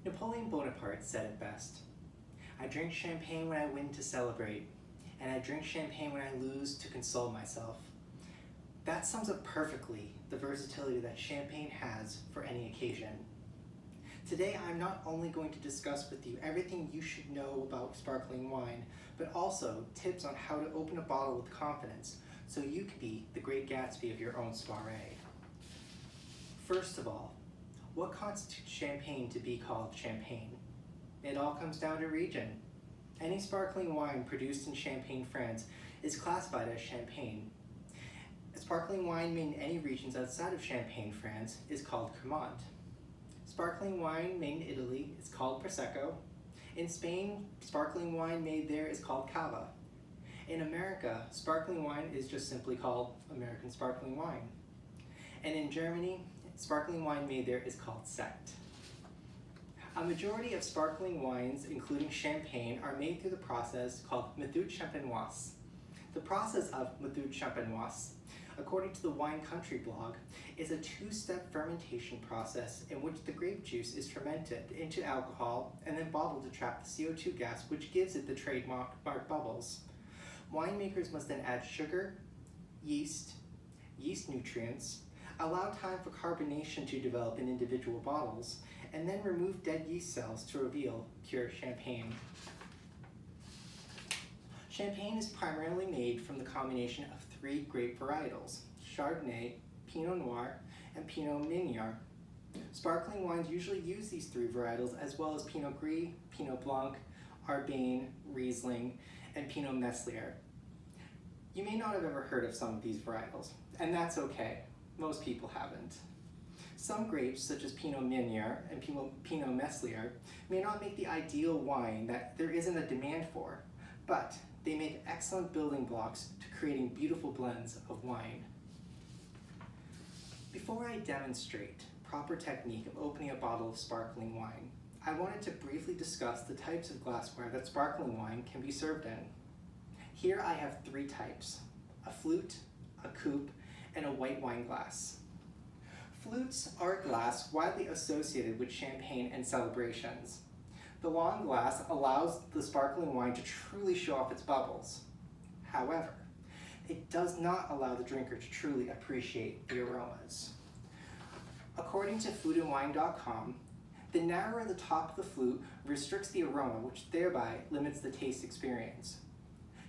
Napoleon Bonaparte said it best. I drink champagne when I win to celebrate, and I drink champagne when I lose to console myself. That sums up perfectly the versatility that champagne has for any occasion. Today, I'm not only going to discuss with you everything you should know about sparkling wine, but also tips on how to open a bottle with confidence so you can be the great Gatsby of your own soiree. First of all, what constitutes champagne to be called champagne? It all comes down to region. Any sparkling wine produced in Champagne, France is classified as champagne. A sparkling wine made in any regions outside of Champagne, France is called Cremant. Sparkling wine made in Italy is called Prosecco. In Spain, sparkling wine made there is called Cava. In America, sparkling wine is just simply called American sparkling wine. And in Germany, sparkling wine made there is called Sekt. A majority of sparkling wines, including champagne, are made through the process called méthode champenoise. The process of méthode champenoise, according to the Wine Country blog, is a two-step fermentation process in which the grape juice is fermented into alcohol and then bottled to trap the CO2 gas, which gives it the trademark bubbles. Winemakers must then add sugar, yeast nutrients, allow time for carbonation to develop in individual bottles, and then remove dead yeast cells to reveal pure champagne. Champagne is primarily made from the combination of three grape varietals: Chardonnay, Pinot Noir, and Pinot Meunier. Sparkling wines usually use these three varietals as well as Pinot Gris, Pinot Blanc, Arbane, Riesling, and Pinot Meslierre. You may not have ever heard of some of these varietals, and that's okay. Most people haven't. Some grapes, such as Pinot Meunier and Pinot Meslierre, may not make the ideal wine that there isn't a demand for, but they make excellent building blocks to creating beautiful blends of wine. Before I demonstrate proper technique of opening a bottle of sparkling wine, I wanted to briefly discuss the types of glassware that sparkling wine can be served in. Here I have three types: a flute, a coupe, and a white wine glass. Flutes are a glass widely associated with champagne and celebrations. The long glass allows the sparkling wine to truly show off its bubbles. However, it does not allow the drinker to truly appreciate the aromas. According to foodandwine.com, the narrower the top of the flute restricts the aroma, which thereby limits the taste experience.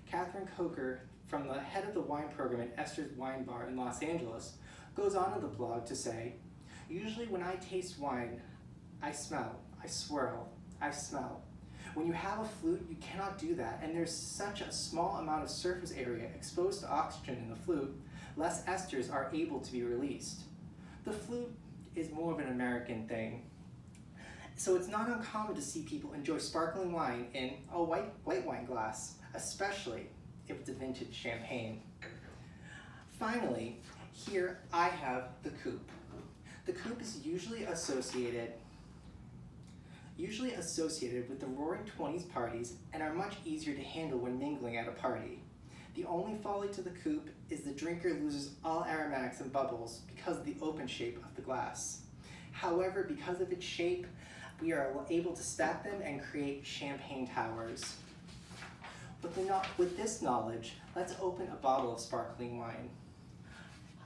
Catherine Coker, from the head of the wine program at Esther's Wine Bar in Los Angeles, goes on in the blog to say, "Usually when I taste wine, I smell, I swirl, I smell. When you have a flute, you cannot do that, and there's such a small amount of surface area exposed to oxygen in the flute, less esters are able to be released. The flute is more of an American thing. So it's not uncommon to see people enjoy sparkling wine in a white wine glass, especially if it's a vintage champagne." Finally, here I have the coupe. The coupe is usually associated with the Roaring Twenties parties and are much easier to handle when mingling at a party. The only folly to the coupe is the drinker loses all aromatics and bubbles because of the open shape of the glass. However, because of its shape, we are able to stack them and create champagne towers. With this knowledge, let's open a bottle of sparkling wine.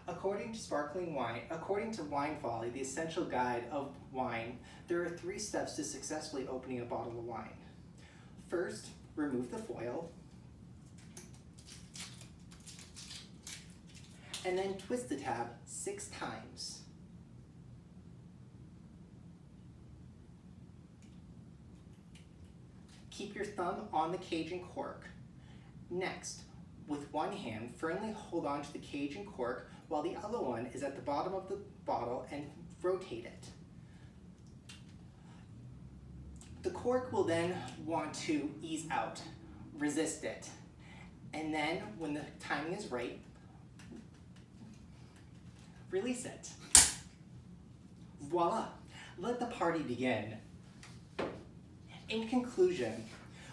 According to Wine Folly, the essential guide of wine, there are 3 steps to successfully opening a bottle of wine. First, remove the foil, and then twist the tab 6 times. Keep your thumb on the cage and cork. Next, with one hand, firmly hold on to the cage and cork while the other one is at the bottom of the bottle and rotate it. The cork will then want to ease out, resist it. And then when the timing is right, release it. Voila, let the party begin. In conclusion,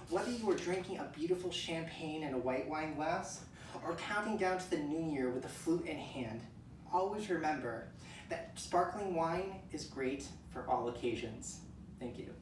whether you are drinking a beautiful champagne in a white wine glass or counting down to the new year with a flute in hand, always remember that sparkling wine is great for all occasions. Thank you.